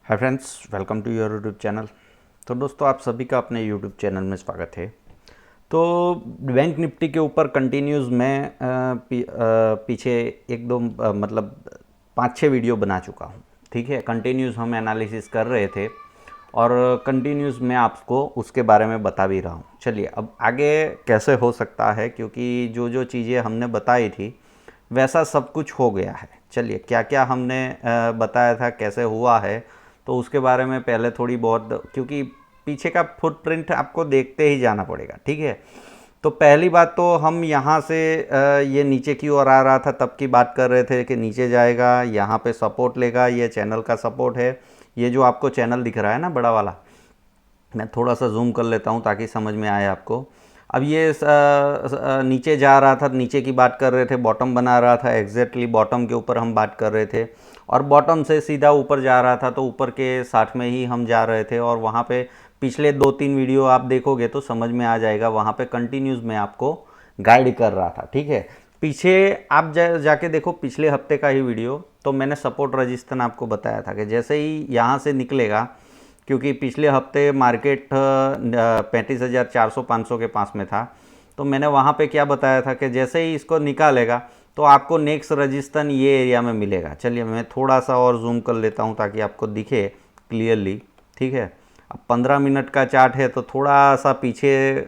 Hi friends, welcome to your YouTube channel. तो दोस्तों, आप सभी का अपने यूट्यूब चैनल में स्वागत है। तो बैंक निफ्टी के ऊपर कंटिन्यूज़ मैं पीछे एक दो मतलब 5-6 वीडियो बना चुका हूँ। ठीक है, कंटिन्यूज़ हम एनालिसिस कर रहे थे और कंटिन्यूज़ मैं आपको उसके बारे में बता भी रहा हूँ। चलिए, अब आगे कैसे हो सकता है, क्योंकि जो जो चीज़ें हमने बताई थी वैसा सब कुछ हो गया है। चलिए, क्या क्या हमने बताया था, कैसे हुआ है, तो उसके बारे में पहले थोड़ी बहुत, क्योंकि पीछे का फुटप्रिंट आपको देखते ही जाना पड़ेगा। ठीक है, तो पहली बात तो हम यहाँ से ये नीचे की ओर आ रहा था तब की बात कर रहे थे कि नीचे जाएगा, यहाँ पे सपोर्ट लेगा, ये चैनल का सपोर्ट है। ये जो आपको चैनल दिख रहा है ना, बड़ा वाला, मैं थोड़ा सा जूम कर लेता हूँ ताकि समझ में आए आपको। अब ये नीचे जा रहा था, नीचे की बात कर रहे थे, बॉटम बना रहा था, एग्जैक्टली बॉटम के ऊपर हम बात कर रहे थे और बॉटम से सीधा ऊपर जा रहा था, तो ऊपर के 60 में ही हम जा रहे थे। और वहाँ पे पिछले 2-3 वीडियो आप देखोगे तो समझ में आ जाएगा, वहाँ पे कंटिन्यूज़ में आपको गाइड कर रहा था। ठीक है, पीछे आप जाके देखो पिछले हफ्ते का ही वीडियो, तो मैंने सपोर्ट रजिस्टेंस आपको बताया था कि जैसे ही यहाँ से निकलेगा, क्योंकि पिछले हफ्ते मार्केट 35,400-500 के पास में था, तो मैंने वहाँ पे क्या बताया था कि जैसे ही इसको निकालेगा तो आपको नेक्स्ट रजिस्टेंस ये एरिया में मिलेगा। चलिए, मैं थोड़ा सा और जूम कर लेता हूँ ताकि आपको दिखे क्लियरली। ठीक है, अब 15 मिनट का चार्ट है तो थोड़ा सा पीछे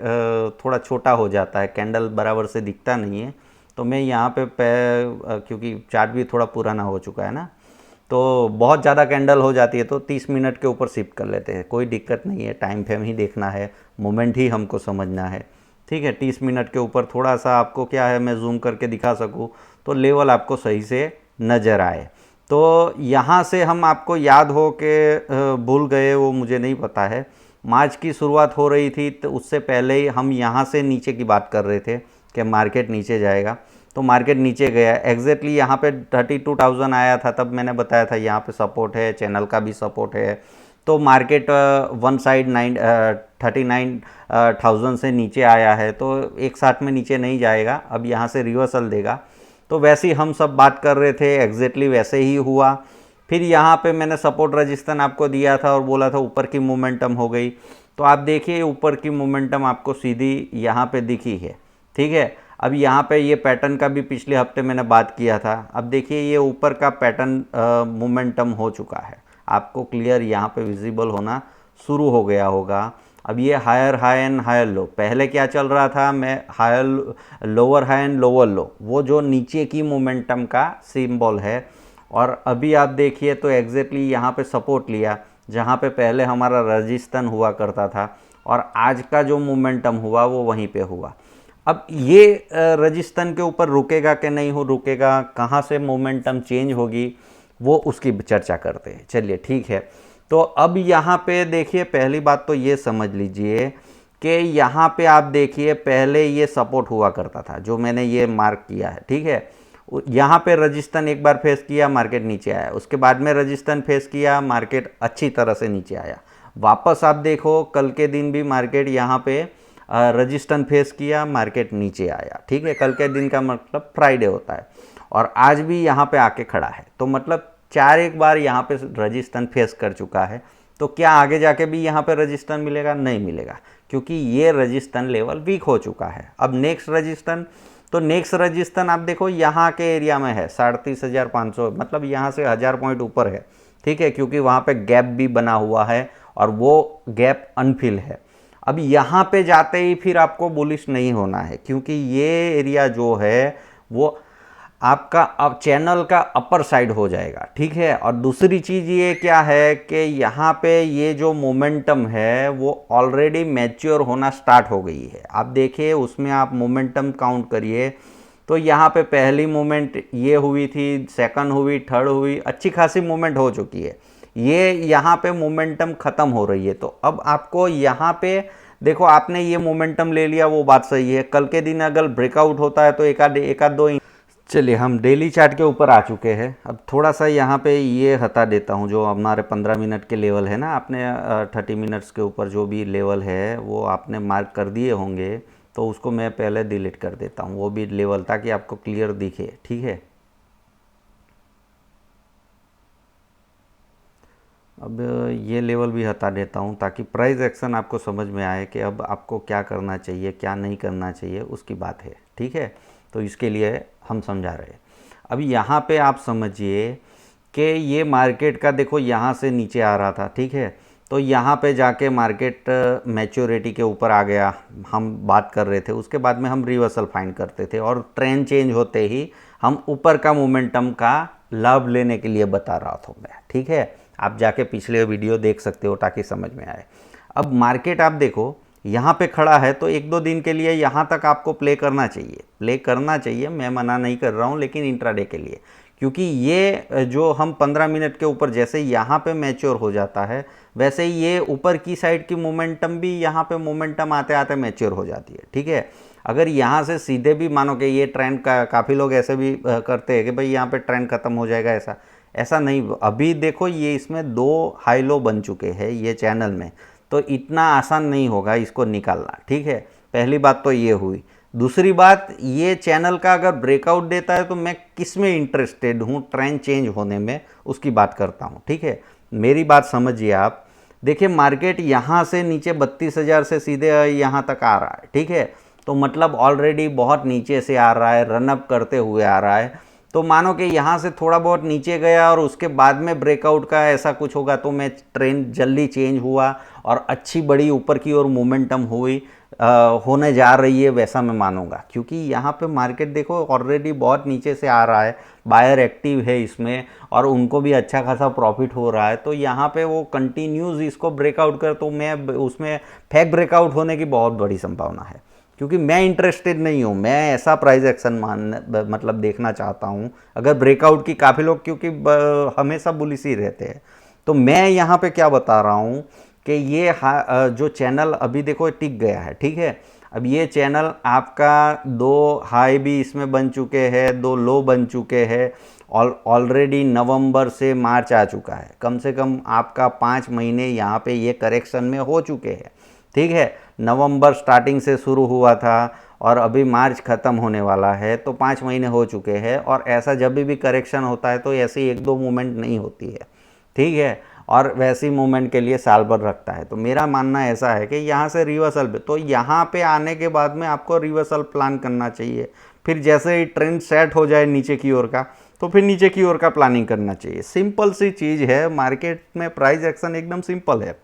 थोड़ा छोटा हो जाता है, कैंडल बराबर से दिखता नहीं है। तो मैं यहाँ पे क्योंकि चार्ट भी थोड़ा पुराना हो चुका है ना, तो बहुत ज़्यादा कैंडल हो जाती है तो 30 मिनट के ऊपर शिफ्ट कर लेते हैं, कोई दिक्कत नहीं है। टाइम फ्रेम ही देखना है, मोमेंट ही हमको समझना है। ठीक है, 30 मिनट के ऊपर थोड़ा सा आपको क्या है, मैं जूम करके दिखा सकूँ तो लेवल आपको सही से नज़र आए। तो यहाँ से हम आपको याद हो कि भूल गए वो मुझे नहीं पता है, मार्च की शुरुआत हो रही थी तो उससे पहले ही हम यहाँ से नीचे की बात कर रहे थे कि मार्केट नीचे जाएगा। तो मार्केट नीचे गया, एग्जैक्टली यहाँ पे 32,000 आया था, तब मैंने बताया था यहाँ पे सपोर्ट है, चैनल का भी सपोर्ट है। तो मार्केट वन साइड 39,000 से नीचे आया है, तो एक साथ में नीचे नहीं जाएगा, अब यहाँ से रिवर्सल देगा। तो वैसे ही हम सब बात कर रहे थे, एग्जैक्टली वैसे ही हुआ। फिर यहाँ पे मैंने सपोर्ट रजिस्टेंस आपको दिया था और बोला था ऊपर की मोमेंटम हो गई। तो आप देखिए, ऊपर की मोमेंटम आपको सीधी यहाँ पे दिखी है। ठीक है, अब यहाँ पे ये पैटर्न का भी पिछले हफ्ते मैंने बात किया था। अब देखिए, ये ऊपर का पैटर्न मोमेंटम हो चुका है, आपको क्लियर यहाँ पे विजिबल होना शुरू हो गया होगा। अब ये higher high and higher low, पहले क्या चल रहा था, मैं higher lower high and lower low, वो जो नीचे की मोमेंटम का सिंबल है। और अभी आप देखिए तो एग्जैक्टली यहाँ पे सपोर्ट लिया, जहाँ पे पहले हमारा रजिस्टेंस हुआ करता था, और आज का जो मोमेंटम हुआ वो वहीं पे हुआ। अब ये रजिस्टेंस के ऊपर रुकेगा कि नहीं हो रुकेगा, कहाँ से मोमेंटम चेंज होगी, वो उसकी चर्चा करते हैं। चलिए ठीक है, तो अब यहाँ पे देखिए, पहली बात तो ये समझ लीजिए कि यहाँ पे आप देखिए, पहले ये सपोर्ट हुआ करता था जो मैंने ये मार्क किया है। ठीक है, यहाँ पे रजिस्टेंस एक बार फेस किया, मार्केट नीचे आया, उसके बाद में रजिस्टेंस फेस किया, मार्केट अच्छी तरह से नीचे आया। वापस आप देखो, कल के दिन भी मार्केट यहाँ पे रजिस्टेंस फेस किया, मार्केट नीचे आया। ठीक है, कल के दिन का मतलब फ्राइडे होता है, और आज भी यहाँ पे आके खड़ा है, तो मतलब 4 बार यहाँ पे रजिस्टेंस फेस कर चुका है। तो क्या आगे जाके भी यहाँ पे रजिस्टेंस मिलेगा? नहीं मिलेगा, क्योंकि ये रजिस्टेंस लेवल वीक हो चुका है। अब नेक्स्ट रजिस्टेंस, तो नेक्स्ट रजिस्टेंस आप देखो यहाँ के एरिया में है 37,500, मतलब यहाँ से 1000 पॉइंट ऊपर है। ठीक है, क्योंकि वहाँ पे गैप भी बना हुआ है और वो गैप अनफिल है। अब यहाँ पे जाते ही फिर आपको बुलिश नहीं होना है, क्योंकि ये एरिया जो है वो आपका अब चैनल का अपर साइड हो जाएगा। ठीक है, और दूसरी चीज़ ये क्या है कि यहाँ पे ये जो मोमेंटम है वो ऑलरेडी मैच्योर होना स्टार्ट हो गई है। आप देखिए, उसमें आप मोमेंटम काउंट करिए, तो यहाँ पे पहली मूवमेंट ये हुई थी, सेकंड हुई, थर्ड हुई, अच्छी खासी मूवमेंट हो चुकी है। ये यहाँ पे मोमेंटम ख़त्म हो रही है, तो अब आपको यहाँ पे देखो, आपने ये मोमेंटम ले लिया, वो बात सही है। कल के दिन अगर ब्रेकआउट होता है तो एक आध दो, चलिए हम डेली चार्ट के ऊपर आ चुके हैं। अब थोड़ा सा यहाँ पे ये हटा देता हूँ, जो हमारे 15 मिनट के लेवल है ना, आपने 30 मिनट्स के ऊपर जो भी लेवल है वो आपने मार्क कर दिए होंगे, तो उसको मैं पहले डिलीट कर देता हूँ, वो भी लेवल, ताकि आपको क्लियर दिखे। ठीक है, अब ये लेवल भी हटा देता हूँ ताकि प्राइस एक्शन आपको समझ में आए कि अब आपको क्या करना चाहिए क्या नहीं करना चाहिए उसकी बात है, ठीक है। तो इसके लिए हम समझा रहे हैं। अब यहाँ पे आप समझिए कि ये मार्केट का देखो यहाँ से नीचे आ रहा था, ठीक है। तो यहाँ पे जाके मार्केट मैच्योरिटी के ऊपर आ गया, हम बात कर रहे थे, उसके बाद में हम रिवर्सल फाइंड करते थे और ट्रेंड चेंज होते ही हम ऊपर का मोमेंटम का लाभ लेने के लिए बता रहा था मैं, ठीक है। आप जाके पिछले वीडियो देख सकते हो ताकि समझ में आए। अब मार्केट आप देखो यहाँ पे खड़ा है तो एक दो दिन के लिए यहाँ तक आपको प्ले करना चाहिए, मैं मना नहीं कर रहा हूँ, लेकिन इंट्राडे के लिए, क्योंकि ये जो हम 15 मिनट के ऊपर जैसे यहाँ पे मैच्योर हो जाता है वैसे ही ये ऊपर की साइड की मोमेंटम भी यहाँ पे मोमेंटम आते आते मैच्योर हो जाती है, ठीक है। अगर यहाँ से सीधे भी मानो कि ये ट्रेंड का काफ़ी लोग ऐसे भी करते हैं कि भाई यहाँ पे ट्रेंड ख़त्म हो जाएगा, ऐसा नहीं। अभी देखो ये इसमें 2 हाई लो बन चुके हैं ये चैनल में, तो इतना आसान नहीं होगा इसको निकालना, ठीक है। पहली बात तो ये हुई। दूसरी बात, ये चैनल का अगर ब्रेकआउट देता है तो मैं किस में इंटरेस्टेड हूँ ट्रेंड चेंज होने में, उसकी बात करता हूँ, ठीक है। मेरी बात समझिए आप। देखिए मार्केट यहाँ से नीचे 32,000 से सीधे यहाँ तक आ रहा है, ठीक है। तो मतलब ऑलरेडी बहुत नीचे से आ रहा है, रनअप करते हुए आ रहा है। तो मानो कि यहाँ से थोड़ा बहुत नीचे गया और उसके बाद में ब्रेकआउट का ऐसा कुछ होगा तो मैं ट्रेंड जल्दी चेंज हुआ और अच्छी बड़ी ऊपर की ओर मोमेंटम हुई होने जा रही है, वैसा मैं मानूंगा। क्योंकि यहाँ पे मार्केट देखो ऑलरेडी बहुत नीचे से आ रहा है, बायर एक्टिव है इसमें और उनको भी अच्छा खासा प्रॉफिट हो रहा है। तो यहाँ पे वो कंटिन्यूज इसको ब्रेकआउट कर, तो मैं उसमें फेक ब्रेकआउट होने की बहुत बड़ी संभावना है, क्योंकि मैं इंटरेस्टेड नहीं हूँ। मैं ऐसा प्राइस एक्शन मतलब देखना चाहता हूँ अगर ब्रेकआउट की। काफ़ी लोग क्योंकि हमेशा बुलिश ही रहते हैं, तो मैं यहाँ पे क्या बता रहा हूँ कि ये जो चैनल अभी देखो टिक गया है, ठीक है। अब ये चैनल आपका 2 हाई भी इसमें बन चुके हैं, 2 लो बन चुके हैं, ऑलरेडी नवंबर से मार्च आ चुका है, कम से कम आपका 5 महीने यहाँ पे ये करेक्शन में हो चुके हैं, ठीक है। नवंबर स्टार्टिंग से शुरू हुआ था और अभी मार्च ख़त्म होने वाला है, तो 5 महीने हो चुके हैं। और ऐसा जब भी करेक्शन होता है तो ऐसी 1-2 मूवमेंट नहीं होती है, ठीक है। और वैसी मूवमेंट के लिए साल भर रखता है। तो मेरा मानना ऐसा है कि यहाँ से रिवर्सल पे, तो यहाँ पे आने के बाद में आपको रिवर्सल प्लान करना चाहिए। फिर जैसे ही ट्रेंड सेट हो जाए नीचे की ओर का, तो फिर नीचे की ओर का प्लानिंग करना चाहिए। सिंपल सी चीज़ है, मार्केट में प्राइस एक्शन एकदम सिंपल है।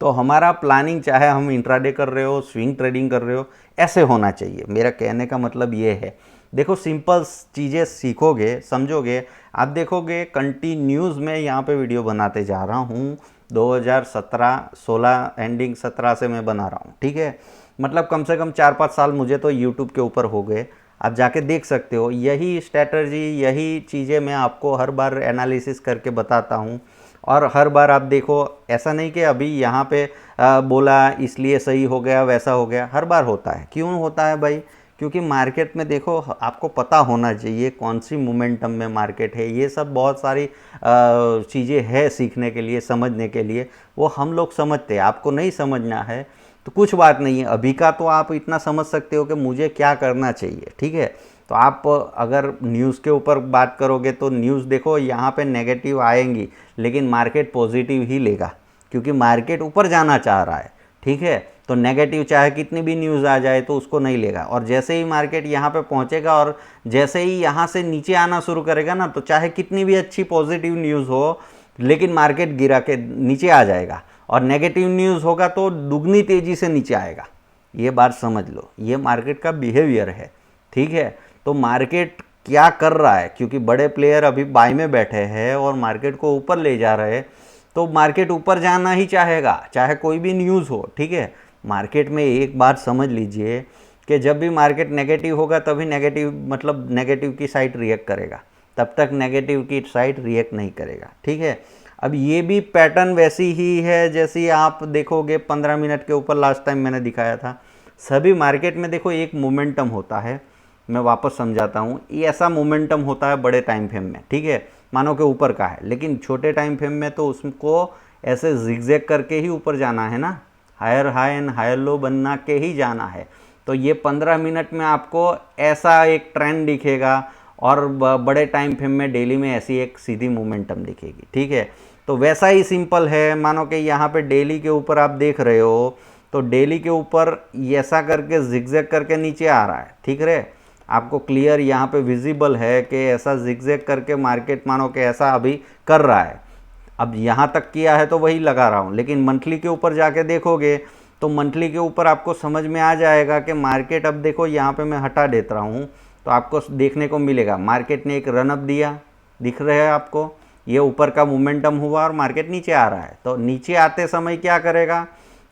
तो हमारा प्लानिंग, चाहे हम इंट्राडे कर रहे हो, स्विंग ट्रेडिंग कर रहे हो, ऐसे होना चाहिए। मेरा कहने का मतलब ये है, देखो सिंपल चीज़ें सीखोगे, समझोगे, आप देखोगे कंटिन्यूज़ में यहाँ पे वीडियो बनाते जा रहा हूँ। 2017-16 एंडिंग 17 से मैं बना रहा हूँ, ठीक है। मतलब कम से कम 4-5 साल मुझे तो यूट्यूब के ऊपर हो गए। आप जाके देख सकते हो, यही स्ट्रैटेजी, यही चीज़ें मैं आपको हर बार एनालिसिस करके बताता हूँ। और हर बार आप देखो, ऐसा नहीं कि अभी यहाँ पे बोला इसलिए सही हो गया, वैसा हो गया, हर बार होता है। क्यों होता है भाई? क्योंकि मार्केट में देखो आपको पता होना चाहिए कौन सी मोमेंटम में मार्केट है। ये सब बहुत सारी चीज़ें हैं सीखने के लिए, समझने के लिए, वो हम लोग समझते हैं। आपको नहीं समझना है तो कुछ बात नहीं है, अभी का तो आप इतना समझ सकते हो कि मुझे क्या करना चाहिए, ठीक है। तो आप अगर न्यूज़ के ऊपर बात करोगे तो न्यूज़ देखो यहाँ पे नेगेटिव आएंगी, लेकिन मार्केट पॉजिटिव ही लेगा, क्योंकि मार्केट ऊपर जाना चाह रहा है, ठीक है। तो नेगेटिव चाहे कितनी भी न्यूज़ आ जाए तो उसको नहीं लेगा। और जैसे ही मार्केट यहाँ पे पहुँचेगा और जैसे ही यहाँ से नीचे आना शुरू करेगा ना, तो चाहे कितनी भी अच्छी पॉजिटिव न्यूज़ हो, लेकिन मार्केट गिरा के नीचे आ जाएगा। और नेगेटिव न्यूज़ होगा तो दुगनी तेज़ी से नीचे आएगा। ये बात समझ लो, ये मार्केट का बिहेवियर है, ठीक है। तो मार्केट क्या कर रहा है, क्योंकि बड़े प्लेयर अभी बाय में बैठे हैं और मार्केट को ऊपर ले जा रहे हैं, तो मार्केट ऊपर जाना ही चाहेगा, चाहे कोई भी न्यूज़ हो, ठीक है। मार्केट में एक बात समझ लीजिए कि जब भी मार्केट नेगेटिव होगा तभी नेगेटिव, मतलब नेगेटिव की साइड रिएक्ट करेगा, तब तक नेगेटिव की साइड रिएक्ट नहीं करेगा, ठीक है। अब ये भी पैटर्न वैसी ही है जैसी आप देखोगे 15 मिनट के ऊपर लास्ट टाइम मैंने दिखाया था। सभी मार्केट में देखो एक मोमेंटम होता है, मैं वापस समझाता हूँ। ये ऐसा मोमेंटम होता है बड़े टाइम फ्रेम में, ठीक है, मानो कि ऊपर का है, लेकिन छोटे टाइम फ्रेम में तो उसको ऐसे जिगजैग करके ही ऊपर जाना है ना, higher high and higher low बना के ही जाना है। तो ये 15 मिनट में आपको ऐसा एक ट्रेंड दिखेगा और बड़े टाइम फ्रेम में डेली में ऐसी एक सीधी मोमेंटम दिखेगी। ठीक है, तो वैसा ही सिंपल है। मानो कि यहाँ पे डेली के ऊपर आप देख रहे हो, तो डेली के ऊपर ऐसा करके जिगजैग करके नीचे आ रहा है। ठीक है, आपको क्लियर यहाँ पे विजिबल है कि ऐसा जिगजैग करके मार्केट मानो कि ऐसा अभी कर रहा है। अब यहाँ तक किया है तो वही लगा रहा हूँ, लेकिन मंथली के ऊपर जाके देखोगे तो मंथली के ऊपर आपको समझ में आ जाएगा कि मार्केट, अब देखो यहाँ पे मैं हटा देता रहा हूँ तो आपको देखने को मिलेगा मार्केट ने एक रन अप दिया, दिख रहा है आपको, ये ऊपर का मोमेंटम हुआ और मार्केट नीचे आ रहा है। तो नीचे आते समय क्या करेगा,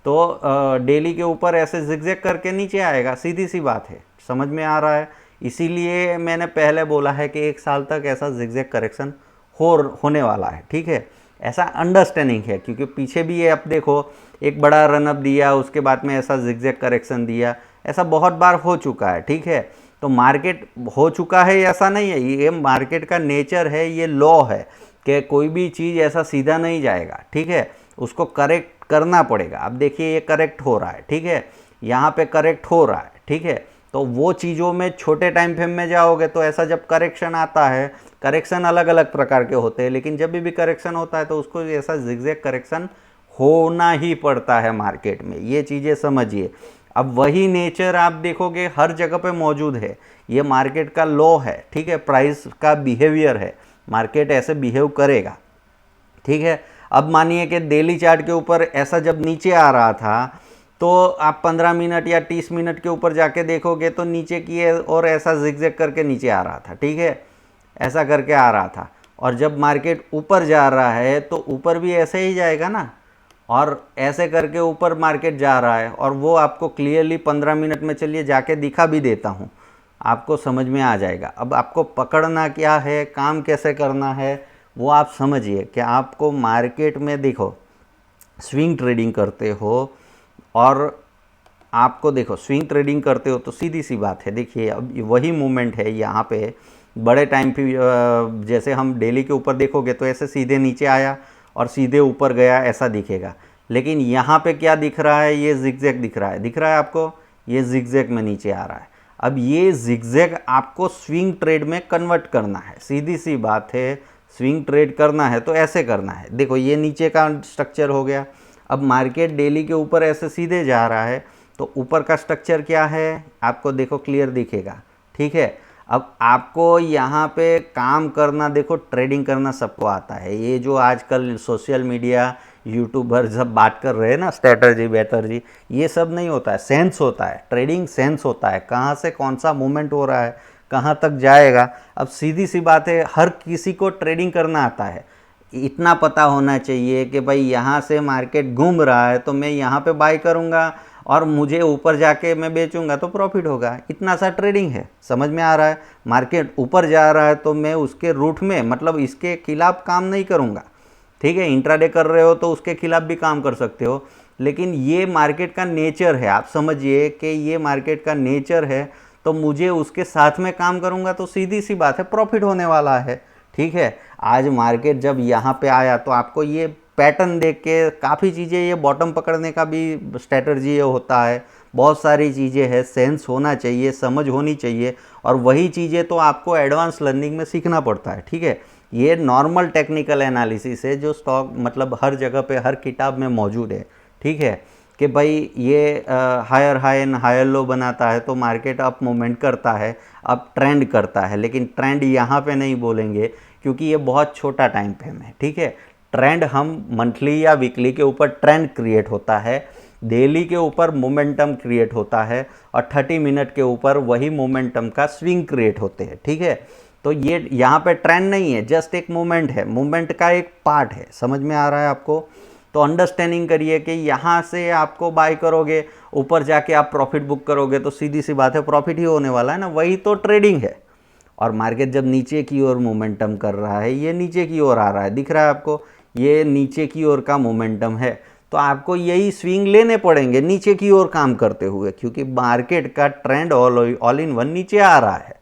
तो डेली के ऊपर ऐसे जिगजैग करके नीचे आएगा, सीधी सी बात है। समझ में आ रहा है? इसीलिए मैंने पहले बोला है कि 1 साल तक ऐसा जिगजैग करेक्शन होने वाला है। ठीक है, ऐसा अंडरस्टैंडिंग है, क्योंकि पीछे भी ये आप देखो एक बड़ा रन अप दिया, उसके बाद में ऐसा जिगजैग करेक्शन दिया, ऐसा बहुत बार हो चुका है। ठीक है, तो मार्केट हो चुका है ऐसा नहीं है, ये मार्केट का नेचर है, ये लॉ है कि कोई भी चीज़ ऐसा सीधा नहीं जाएगा। ठीक है, उसको करेक्ट करना पड़ेगा। अब देखिए ये करेक्ट हो रहा है, ठीक है, यहाँ पे करेक्ट हो रहा है। ठीक है, तो वो चीज़ों में छोटे टाइम फ्रेम में जाओगे तो ऐसा जब करेक्शन आता है, करेक्शन अलग अलग प्रकार के होते हैं, लेकिन जब भी करेक्शन होता है तो उसको ऐसा जिगजैग करेक्शन होना ही पड़ता है मार्केट में, ये चीज़ें समझिए। अब वही नेचर आप देखोगे हर जगह पे मौजूद है, ये मार्केट का लॉ है। ठीक है, प्राइस का बिहेवियर है, मार्केट ऐसे बिहेव करेगा। ठीक है, अब मानिए कि डेली चार्ट के ऊपर ऐसा जब नीचे आ रहा था तो आप 15 मिनट या 30 मिनट के ऊपर जाके देखोगे तो नीचे की और ऐसा जिगजैग करके नीचे आ रहा था। ठीक है, ऐसा करके आ रहा था, और जब मार्केट ऊपर जा रहा है तो ऊपर भी ऐसे ही जाएगा ना, और ऐसे करके ऊपर मार्केट जा रहा है, और वो आपको क्लियरली 15 मिनट में चलिए जाके दिखा भी देता हूँ, आपको समझ में आ जाएगा। अब आपको पकड़ना क्या है, काम कैसे करना है, वो आप समझिए कि आपको मार्केट में देखो स्विंग ट्रेडिंग करते हो, और आपको देखो स्विंग ट्रेडिंग करते हो तो सीधी सी बात है, देखिए अब वही मूवमेंट है यहाँ पे बड़े टाइम पे, जैसे हम डेली के ऊपर देखोगे तो ऐसे सीधे नीचे आया और सीधे ऊपर गया ऐसा दिखेगा, लेकिन यहाँ पे क्या दिख रहा है, ये जिगजैग दिख रहा है, दिख रहा है आपको, ये जिगजैग में नीचे आ रहा है। अब ये जिगजैग आपको स्विंग ट्रेड में कन्वर्ट करना है, सीधी सी बात है। स्विंग ट्रेड करना है तो ऐसे करना है, देखो ये नीचे का स्ट्रक्चर हो गया। अब मार्केट डेली के ऊपर ऐसे सीधे जा रहा है तो ऊपर का स्ट्रक्चर क्या है आपको देखो क्लियर दिखेगा। ठीक है, अब आपको यहाँ पे काम करना, देखो ट्रेडिंग करना सबको आता है, ये जो आजकल सोशल मीडिया यूट्यूबर सब बात कर रहे हैं ना, स्ट्रैटेजी बेहतर जी, ये सब नहीं होता है, सेंस होता है, ट्रेडिंग सेंस होता है, कहाँ से कौन सा मूवमेंट हो रहा है, कहाँ तक जाएगा। अब सीधी सी बात है, हर किसी को ट्रेडिंग करना आता है, इतना पता होना चाहिए कि भाई यहाँ से मार्केट घूम रहा है तो मैं यहाँ पे बाय करूँगा और मुझे ऊपर जाके मैं बेचूंगा तो प्रॉफिट होगा, इतना सा ट्रेडिंग है। समझ में आ रहा है? मार्केट ऊपर जा रहा है तो मैं उसके रूट में, मतलब इसके खिलाफ काम नहीं करूँगा। ठीक है, इंट्राडे कर रहे हो तो उसके खिलाफ भी काम कर सकते हो, लेकिन ये मार्केट का नेचर है, आप समझिए कि ये मार्केट का नेचर है, तो मुझे उसके साथ में काम करूँगा तो सीधी सी बात है प्रॉफिट होने वाला है। ठीक है, आज मार्केट जब यहाँ पे आया तो आपको ये पैटर्न देख के काफ़ी चीज़ें, ये बॉटम पकड़ने का भी स्ट्रैटेजी होता है, बहुत सारी चीज़ें हैं, सेंस होना चाहिए, समझ होनी चाहिए, और वही चीज़ें तो आपको एडवांस लर्निंग में सीखना पड़ता है। ठीक है, ये नॉर्मल टेक्निकल एनालिसिस है जो स्टॉक मतलब हर जगह पे हर किताब में मौजूद है। ठीक है, कि भाई ये higher high and higher low बनाता है तो मार्केट अप मूवमेंट करता है, अप ट्रेंड करता है, लेकिन ट्रेंड यहाँ पे नहीं बोलेंगे क्योंकि ये बहुत छोटा टाइम फ्रेम है। ठीक है, ट्रेंड हम मंथली या वीकली के ऊपर ट्रेंड क्रिएट होता है, डेली के ऊपर मोमेंटम क्रिएट होता है, और 30 मिनट के ऊपर वही मोमेंटम का स्विंग क्रिएट होते हैं। ठीक है, तो ये यहाँ पे ट्रेंड नहीं है, जस्ट एक मूवमेंट है, मूवमेंट का एक पार्ट है। समझ में आ रहा है आपको? तो अंडरस्टैंडिंग करिए कि यहाँ से आपको बाय करोगे, ऊपर जाके आप प्रॉफिट बुक करोगे तो सीधी सी बात है प्रॉफिट ही होने वाला है ना, वही तो ट्रेडिंग है। और मार्केट जब नीचे की ओर मोमेंटम कर रहा है, ये नीचे की ओर आ रहा है, दिख रहा है आपको, ये नीचे की ओर का मोमेंटम है, तो आपको यही स्विंग लेने पड़ेंगे नीचे की ओर काम करते हुए, क्योंकि मार्केट का ट्रेंड ऑल इन वन नीचे आ रहा है।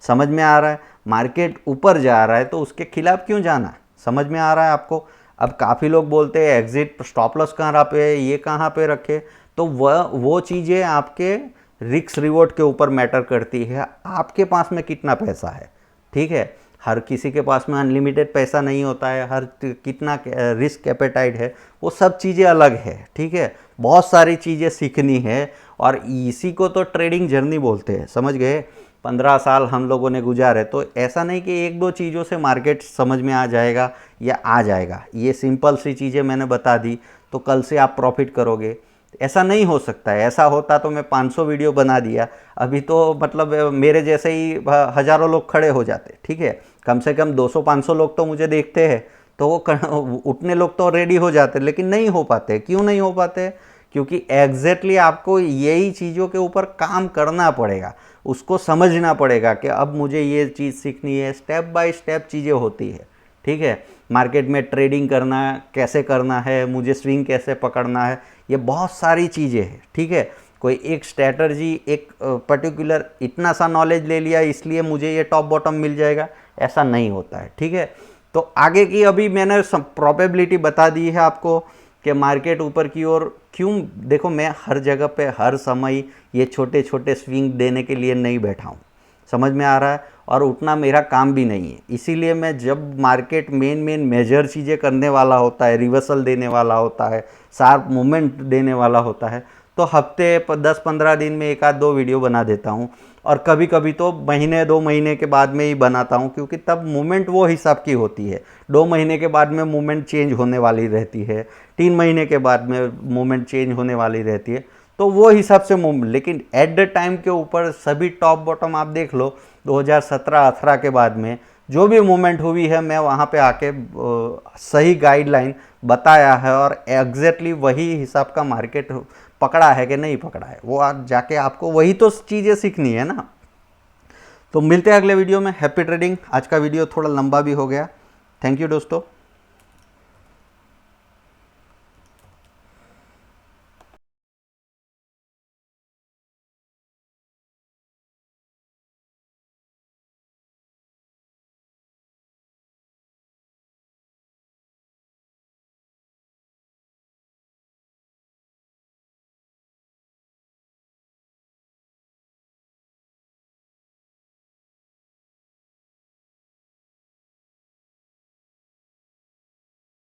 समझ में आ रहा है? मार्केट ऊपर जा रहा है तो उसके खिलाफ क्यों जाना? समझ में आ रहा है आपको? अब काफ़ी लोग बोलते हैं एग्जिट स्टॉप लॉस कहाँ पे, ये कहाँ पे रखे, तो वो चीज़ें आपके रिस्क रिवॉर्ड के ऊपर मैटर करती है, आपके पास में कितना पैसा है। ठीक है। हर किसी के पास में अनलिमिटेड पैसा नहीं होता है, हर कितना रिस्क एपेटाइट है, वो सब चीज़ें अलग है, ठीक है। बहुत सारी चीज़ें सीखनी है और इसी को तो ट्रेडिंग जर्नी बोलते हैं, समझ गए। 15 साल हम लोगों ने गुजारे, तो ऐसा नहीं कि एक दो चीज़ों से मार्केट समझ में आ जाएगा या आ जाएगा। ये सिंपल सी चीज़ें मैंने बता दी तो कल से आप प्रॉफिट करोगे, ऐसा नहीं हो सकता है। ऐसा होता तो मैं 500 वीडियो बना दिया, अभी तो मतलब मेरे जैसे ही हज़ारों लोग खड़े हो जाते, ठीक है। कम से कम 200-500 लोग तो मुझे देखते हैं, तो वो उतने लोग तो रेडी हो जाते, लेकिन नहीं हो पाते। क्यों नहीं हो पाते? क्योंकि एग्जैक्टली आपको यही चीज़ों के ऊपर काम करना पड़ेगा, उसको समझना पड़ेगा कि अब मुझे ये चीज़ सीखनी है। स्टेप बाय स्टेप चीज़ें होती है, ठीक है। मार्केट में ट्रेडिंग करना कैसे करना है, मुझे स्विंग कैसे पकड़ना है, ये बहुत सारी चीज़ें हैं, ठीक है। कोई एक स्ट्रैटर्जी, एक पर्टिकुलर इतना सा नॉलेज ले लिया इसलिए मुझे ये टॉप बॉटम मिल जाएगा, ऐसा नहीं होता है, ठीक है। तो आगे की अभी मैंने प्रोबेबिलिटी बता दी है आपको कि मार्केट ऊपर की ओर क्यों। देखो, मैं हर जगह पे हर समय ये छोटे छोटे स्विंग देने के लिए नहीं बैठा हूँ, समझ में आ रहा है। और उतना मेरा काम भी नहीं है, इसीलिए मैं जब मार्केट मेन मेजर चीज़ें करने वाला होता है, रिवर्सल देने वाला होता है, शार्प मूवमेंट देने वाला होता है, तो हफ्ते 10-15 दिन में एक आध दो वीडियो बना देता हूँ। और कभी कभी तो महीने 2 महीने के बाद में ही बनाता हूँ, क्योंकि तब मूवमेंट वो हिसाब की होती है। 2 महीने के बाद में मूवमेंट चेंज होने वाली रहती है, 3 महीने के बाद में मूवमेंट चेंज होने वाली रहती है, तो वो हिसाब से मूवमेंट। लेकिन एट द टाइम के ऊपर सभी टॉप बॉटम आप देख लो, 2017-18 के बाद में जो भी मूवमेंट हुई है, मैं वहाँ पे आके सही गाइडलाइन बताया है और एग्जैक्टली वही हिसाब का मार्केट पकड़ा है कि नहीं पकड़ा है, वो आज जाके आपको वही तो चीज़ें सीखनी है ना। तो मिलते हैं अगले वीडियो में। Happy trading. आज का वीडियो थोड़ा लंबा भी हो गया। थैंक यू दोस्तों।